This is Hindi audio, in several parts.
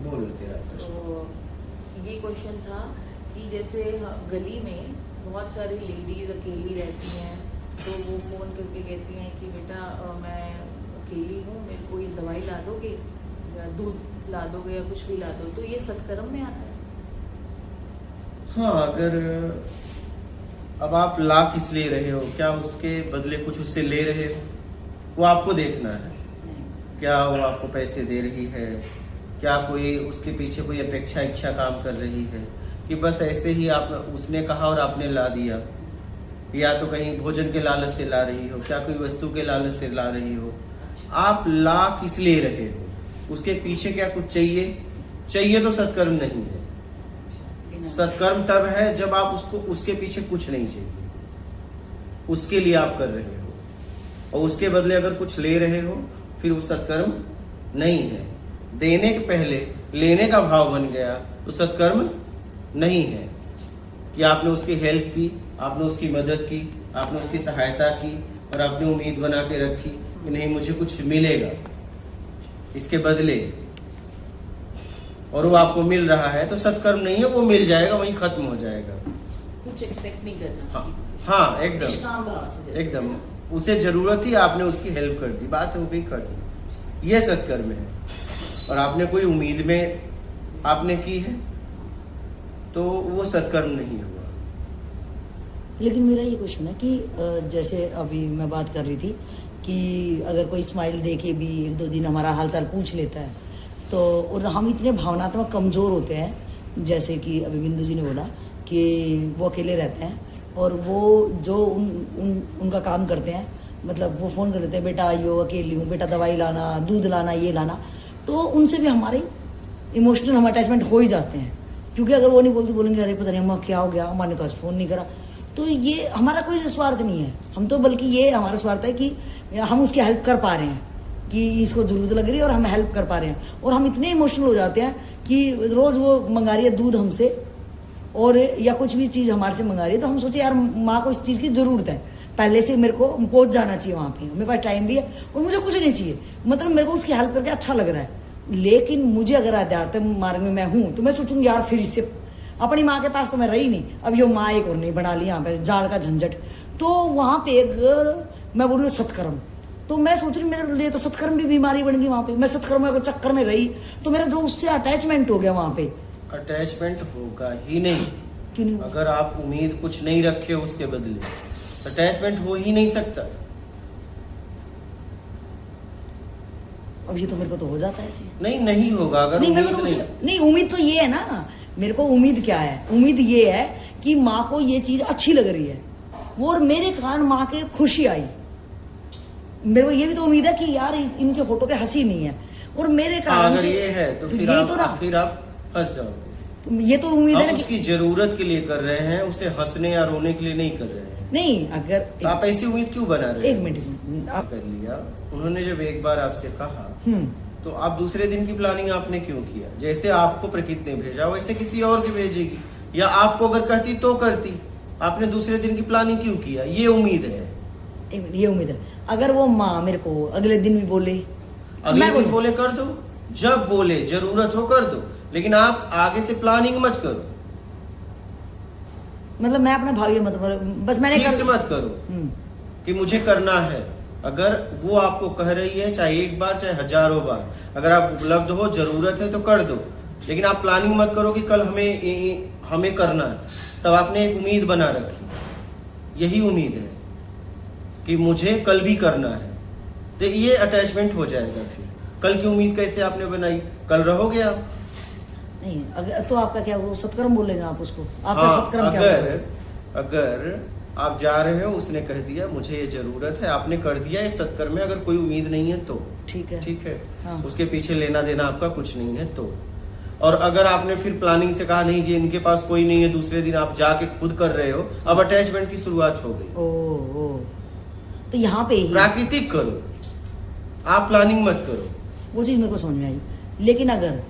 बोल तेरा प्रश्न। तो ये क्वेश्चन था कि जैसे गली में बहुत सारी लेडीज अकेली रहती हैं, तो वो फ़ोन करके कहती हैं कि बेटा मैं अकेली हूँ, मेरे को ये दवाई ला दोगे या दूध ला दोगे या कुछ भी ला दो, तो ये सत्कर्म में आता है? हाँ, अगर अब आप ला किस ले रहे हो, क्या उसके बदले कुछ उससे ले रहे हो, वो आपको देखना है। क्या वो आपको पैसे दे रही है, क्या कोई उसके पीछे कोई अपेक्षा इच्छा काम कर रही है, कि बस ऐसे ही आप उसने कहा और आपने ला दिया, या तो कहीं भोजन के लालच से ला रही हो, क्या कोई वस्तु के लालच से ला रही हो। आप ला किस ले रहे हो, उसके पीछे क्या कुछ चाहिए तो सत्कर्म नहीं है। सत्कर्म तब है जब आप उसके पीछे कुछ नहीं चाहिए, उसके लिए आप कर रहे हो, और उसके बदले अगर कुछ ले रहे हो फिर वो सत्कर्म नहीं है। देने के पहले लेने का भाव बन गया तो सत्कर्म नहीं है। कि आपने उसकी हेल्प की, आपने उसकी मदद की, आपने उसकी सहायता की, और आपने उम्मीद बना के रखी कि नहीं मुझे कुछ मिलेगा इसके बदले, और वो आपको मिल रहा है तो सत्कर्म नहीं है। वो मिल जाएगा, वहीं खत्म हो जाएगा। कुछ एक्सपेक्ट नहीं करना। हाँ एकदम उसे जरूरत थी, आपने उसकी हेल्प कर दी, बात हो गई खत्म। ये सत्कर्म है। और आपने कोई उम्मीद में आपने की है तो वो सत्कर्म नहीं हुआ। लेकिन मेरा ये क्वेश्चन है कि जैसे अभी मैं बात कर रही थी कि अगर कोई स्माइल दे के भी 1-2 दिन हमारा हालचाल पूछ लेता है, तो और हम इतने भावनात्मक कमज़ोर होते हैं, जैसे कि अभी बिंदु जी ने बोला कि वो अकेले रहते हैं और वो जो उनका काम करते हैं, मतलब वो फ़ोन कर देते हैं, बेटा आइयो अकेली हूँ, बेटा दवाई लाना, दूध लाना, ये लाना, तो उनसे भी हमारे इमोशनल हम अटैचमेंट हो ही जाते हैं। क्योंकि अगर वो नहीं बोलते, बोलेंगे अरे पता नहीं अम्मा क्या हो गया, अम्मा ने तो आज फ़ोन नहीं करा। तो ये हमारा कोई स्वार्थ नहीं है, हम तो बल्कि ये हमारा स्वार्थ है कि हम उसकी हेल्प कर पा रहे हैं, कि इसको ज़रूरत लग रही है और हम हेल्प कर पा रहे हैं। और हम इतने इमोशनल हो जाते हैं कि रोज़ वो मंगा रही है दूध हमसे, और या कुछ भी चीज़ हमारे से मंगा रही है, तो हम सोचे यार माँ को इस चीज़ की ज़रूरत है, पहले से मेरे को पहुँच जाना चाहिए वहाँ पे, मेरे पास टाइम भी है और मुझे कुछ नहीं चाहिए, मतलब मेरे को उसकी हेल्प करके अच्छा लग रहा है। लेकिन मुझे अगर आध्यात्म मार्ग में मैं हूँ तो मैं सोचूंगी यार फिर इससे अपनी माँ के पास तो मैं रही नहीं, अब ये माँ एक और नहीं बना ली यहाँ पे, जाड़ का झंझट। तो वहाँ पे एक मैं बोल रही हूँ सत्कर्म, तो मैं सोच रही मेरे लिए तो सत्कर्म भी बीमारी बन गई वहाँ पे। मैं सत्कर्म के चक्कर में रही तो मेरा जो उससे अटैचमेंट हो गया वहाँ पे। अटैचमेंट होगा ही नहीं। क्यों नहीं? अगर आप उम्मीद कुछ नहीं रखे उसके बदले, अटैचमेंट हो ही नहीं सकता। अब ये तो मेरे को तो हो जाता है ऐसे। नहीं होगा अगर नहीं, मेरे को तो नहीं, उम्मीद तो ये है ना, मेरे को उम्मीद क्या है, उम्मीद ये है कि माँ को ये चीज अच्छी लग रही है, और मेरे कारण माँ के खुशी आई। मेरे को ये भी तो उम्मीद है कि यार इनके फोटो पे हंसी नहीं है, और मेरे कारण अगर ये है तो फिर आप फंस जाओगे। ये तो उम्मीद है ना, उसकी जरूरत के लिए कर रहे हैं, उसे हंसने या रोने के लिए नहीं कर रहे हैं। नहीं अगर तो आप ऐसी उम्मीद क्यों बना रहे हैं? एक मिनट आप कर लिया, उन्होंने जब एक बार आपसे कहा तो आप दूसरे दिन की प्लानिंग आपने क्यों किया? जैसे आपको प्रकृति ने भेजा वैसे किसी और की भेजेगी, या आपको अगर कहती तो करती, आपने दूसरे दिन की प्लानिंग क्यों किया? ये उम्मीद है। एक मिनट, ये उम्मीद है। अगर वो माँ मेरे को अगले दिन भी बोले, अगले दिन बोले कर दो, जब बोले जरूरत हो कर दो, लेकिन आप आगे से प्लानिंग मत करो। मतलब मैं अपना भावी मतलब बस मैंने मत करो कि मुझे करना है। अगर वो आपको कह रही है, चाहे एक बार चाहे हजारों बार, अगर आप उपलब्ध हो, जरूरत है तो कर दो, लेकिन आप प्लानिंग मत करो कि कल हमें करना है। तब आपने एक उम्मीद बना रखी, यही उम्मीद है कि मुझे कल भी करना है, तो ये अटैचमेंट हो जाएगा। फिर कल की उम्मीद कैसे आपने बनाई? कल रहोगे आप नहीं। तो आपका क्या, वो सत्कर्म बोलेंगे आप उसको? आपका हाँ, सत्कर्म क्या? अगर आप जा रहे हो, उसने कह दिया मुझे ये जरूरत है, आपने कर दिया, ये सत्कर्म है। अगर कोई उम्मीद नहीं है तो ठीक है हाँ। उसके पीछे लेना देना आपका कुछ नहीं है तो। और अगर आपने फिर प्लानिंग से कहा नहीं कि इनके पास कोई नहीं है, दूसरे दिन आप जाके खुद कर रहे हो, अब अटैचमेंट की शुरुआत हो गई। ओ तो यहाँ पे ही प्राकृतिक करो, आप प्लानिंग मत करो। वो चीज मेरे को समझ में आई। लेकिन अगर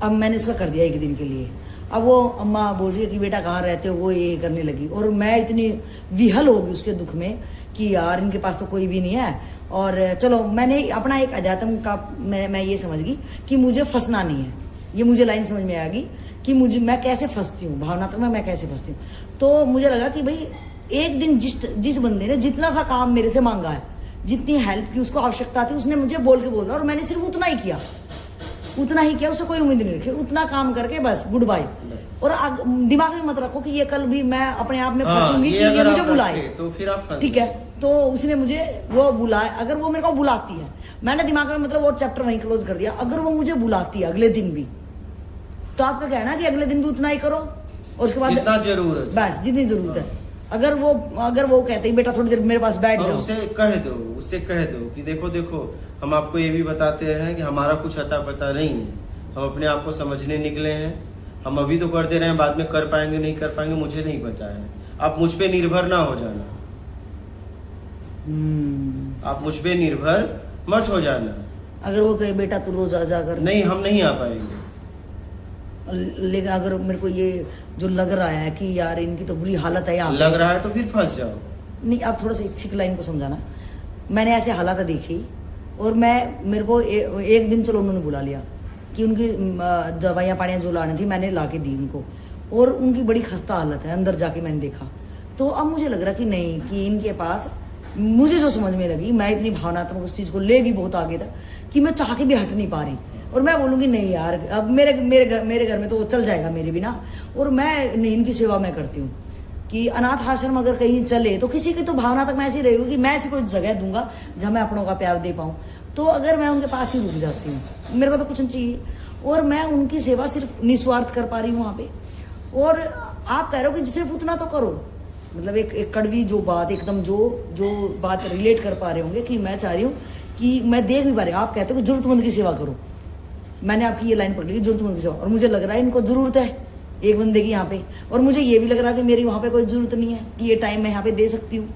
अब मैंने उसका कर दिया एक दिन के लिए, अब वो अम्मा बोल रही है कि बेटा कहाँ रहते हो, वो ये करने लगी, और मैं इतनी विहल हो गई उसके दुख में कि यार इनके पास तो कोई भी नहीं है, और चलो मैंने अपना एक अध्यात्म का मैं ये समझ गई कि मुझे फंसना नहीं है। ये मुझे लाइन समझ में आ गई कि मैं कैसे फंसती हूँ, भावनात्मक में मैं कैसे फंसती हूँ। तो मुझे लगा कि भाई एक दिन जिस बंदे ने जितना सा काम मेरे से मांगा है, जितनी हेल्प की उसको आवश्यकता थी, उसने मुझे बोल के बोला और मैंने सिर्फ उतना ही किया, उससे कोई उम्मीद नहीं रखी, उतना काम करके बस गुड बाय। और दिमाग में मत रखो कि ये कल भी मैं अपने आप में फंसूंगी कि ये मुझे बुलाए, तो फिर आप ठीक है। तो उसने मुझे वो बुलाए, अगर वो मेरे को बुलाती है, मैंने दिमाग में मतलब वो चैप्टर वहीं क्लोज कर दिया। अगर वो मुझे बुलाती है अगले दिन भी, तो आपका कहना कि अगले दिन भी उतना ही करो और उसके बाद जितना जरूरत, बस जितनी जरूरत है। अगर वो कहते हैं बेटा थोड़ी देर मेरे पास बैठ जाओ, उससे कह दो कि देखो हम आपको ये भी बताते हैं कि हमारा कुछ अता पता नहीं है, हम अपने आप को समझने निकले हैं, हम अभी तो कर दे रहे हैं, बाद में कर पाएंगे नहीं कर पाएंगे मुझे नहीं पता है, आप मुझ पे निर्भर ना हो जाना, आप मुझ पे निर्भर मत हो जाना। अगर वो कहे बेटा तू रोज आ जाकर, नहीं हम नहीं आ पाएंगे। लेकिन अगर मेरे को ये जो लग रहा है कि यार इनकी तो बुरी हालत है, यहाँ लग रहा है तो फिर फंस जाओ। नहीं, आप थोड़ा सा स्थिक लाइन को समझाना। मैंने ऐसे हालात देखी और मेरे को एक दिन चलो उन्होंने बुला लिया कि उनकी दवाइयाँ पानियाँ जो लानी थी मैंने ला के दी उनको, और उनकी बड़ी खस्ता हालत है, अंदर जाके मैंने देखा। तो अब मुझे लग रहा कि नहीं, कि इनके पास मुझे जो समझ में लगी, मैं इतनी भावनात्मक उस चीज़ को ले गई बहुत आगे तक कि मैं चाह के भी हट नहीं पा रही। और मैं बोलूँगी नहीं यार, अब मेरे घर में तो वो चल जाएगा मेरे बिना, और मैं नहीं, इनकी सेवा मैं करती हूँ कि अनाथ आश्रम अगर कहीं चले तो किसी की तो भावना तक मैं ऐसी रहेगी कि मैं ऐसी कोई जगह दूंगा जहाँ मैं अपनों का प्यार दे पाऊँ। तो अगर मैं उनके पास ही रुक जाती हूँ, मेरे को तो कुछ नहीं चाहिए, और मैं उनकी सेवा सिर्फ निस्वार्थ कर पा रही हूँ वहाँ पे। और आप कह रहे हो कि सिर्फ उतना तो करो, मतलब एक कड़वी जो बात एकदम जो बात रिलेट कर पा रहे होंगे कि मैं चाह रही हूँ कि मैं देख भी पा रही हूँ। आप कहते हो कि जरूरतमंद की सेवा करो, मैंने आपकी ये लाइन पढ़ ली, जरूरतमंद की सेवा, और मुझे लग रहा है इनको जरूरत है एक बंदे की यहाँ पे, और मुझे ये भी लग रहा है कि मेरी वहाँ पे कोई जरूरत नहीं है कि ये टाइम मैं यहाँ पे दे सकती हूँ।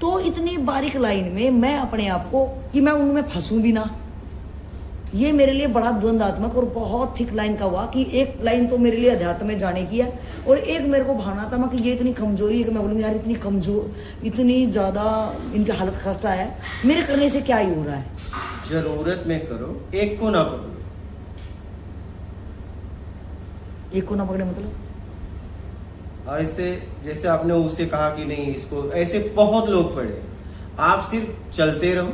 तो इतनी बारीक लाइन में मैं अपने आप को कि मैं उनमें फंसूं भी ना, ये मेरे लिए बड़ा द्वंद्वात्मक और बहुत थिक लाइन का हुआ कि एक लाइन तो मेरे लिए अध्यात्म में जाने की है, और एक मेरे को भावनात्मक कि ये इतनी कमजोरी है कि मैं बोलूँगी यार इतनी कमजोर, इतनी ज़्यादा इनकी हालत खस्ता है, मेरे करने से क्या ही हो रहा है। जरूरत में करो, एक को ना पकड़ो। एक को ना पकड़े मतलब ऐसे जैसे आपने उसे कहा कि नहीं इसको, ऐसे बहुत लोग पड़े, आप सिर्फ चलते रहो।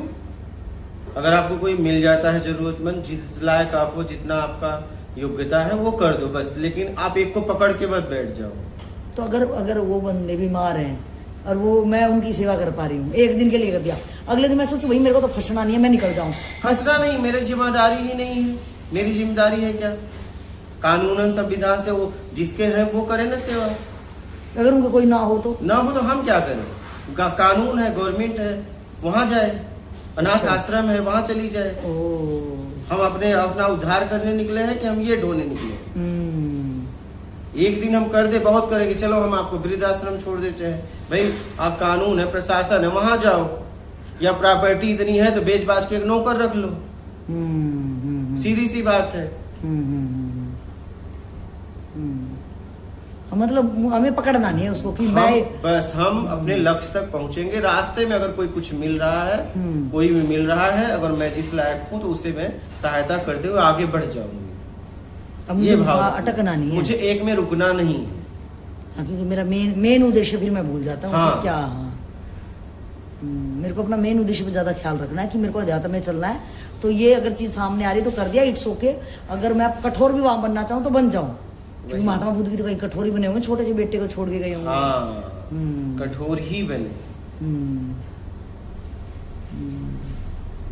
अगर आपको कोई मिल जाता है जरूरतमंद, जिस लायक आप हो, जितना आपका योग्यता है वो कर दो बस, लेकिन आप एक को पकड़ के मत बैठ जाओ। तो अगर वो बंदे बीमार हैं और वो मैं उनकी सेवा कर पा रही हूँ, एक दिन के लिए कर दिया, अगले दिन मैं सोचूं भाई मेरे को तो फंसना नहीं है, मैं निकल जाऊं। फंसना नहीं, मेरी जिम्मेदारी ही नहीं है। मेरी जिम्मेदारी है क्या? कानूनन संविधान से वो जिसके हैं वो करे ना सेवा। अगर उनका कोई ना हो तो हम क्या करें? कानून है, गवर्नमेंट है, वहां जाए, अनाथ आश्रम है वहां चली जाए। हम अपना उद्धार करने निकले हैं कि हम ये ढोने निकले? एक दिन हम कर दे, बहुत करेंगे, चलो हम आपको वृद्धाश्रम छोड़ देते हैं, भाई आप कानून है, प्रशासन है, वहां जाओ, या प्रॉपर्टी इतनी है तो बेच बाच के एक नौकर रख लो। सीधी सी बात है। मतलब हमें पकड़ना नहीं है उसको कि बस हम अपने लक्ष्य तक पहुंचेंगे। रास्ते में अगर कुछ मिल रहा है, कोई भी मिल रहा है, अगर मैं जिस लायक हूँ तो उसे मैं सहायता करते हुए आगे बढ़ जाऊंगी। अब मुझे अटकना नहीं है, मुझे एक में रुकना नहीं है। क्योंकि मेरा मेन उद्देश्य फिर मैं भूल जाता हूँ क्या। मेरे को अपना मेन उद्देश्य पे ज्यादा ख्याल रखना है कि मेरे को अध्यात्म में चलना है। तो ये अगर चीज सामने आ रही तो कर दिया, इट्स ओके। अगर मैं कठोर भी वहां बनना चाहूँ तो बन जाऊँ, क्योंकि महात्मा बुद्ध भी तो कहीं कठोर ही बने होंगे, छोटे से बेटे को छोड़ के गए होंगे। कठोर ही बने,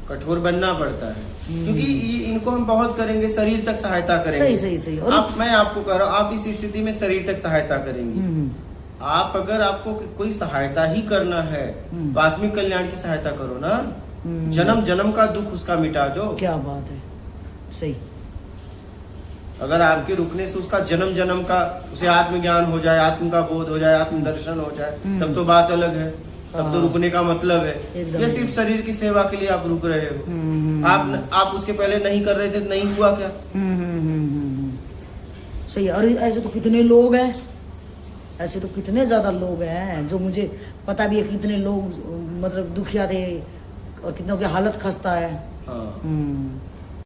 कठोर बनना पड़ता है, क्योंकि इनको हम बहुत करेंगे, शरीर तक सहायता करेंगे। सही। और मैं आपको कह रहा हूँ, आप इस स्थिति में शरीर तक सहायता करेंगे। आप अगर आपको कोई सहायता ही करना है तो आत्मिक कल्याण की सहायता करो ना। जन्म जन्म का दुख उसका मिटा दो। क्या बात है, सही। अगर आपके रुकने से उसका जन्म जन्म का उसे आत्मज्ञान हो जाए, आत्म का बोध हो जाए, आत्म दर्शन हो जाए, तब तो बात अलग है, तब तो रुकने का मतलब है। ये सिर्फ शरीर की सेवा के लिए आप रुक रहे हो। आप उसके पहले नहीं कर रहे थे तो नहीं हुआ क्या? सही। और ऐसे तो कितने लोग हैं, ऐसे तो कितने ज्यादा लोग हैं जो मुझे पता भी है, कितने लोग मतलब दुखिया थे, और कितनों की हालत खस्ता है। हाँ।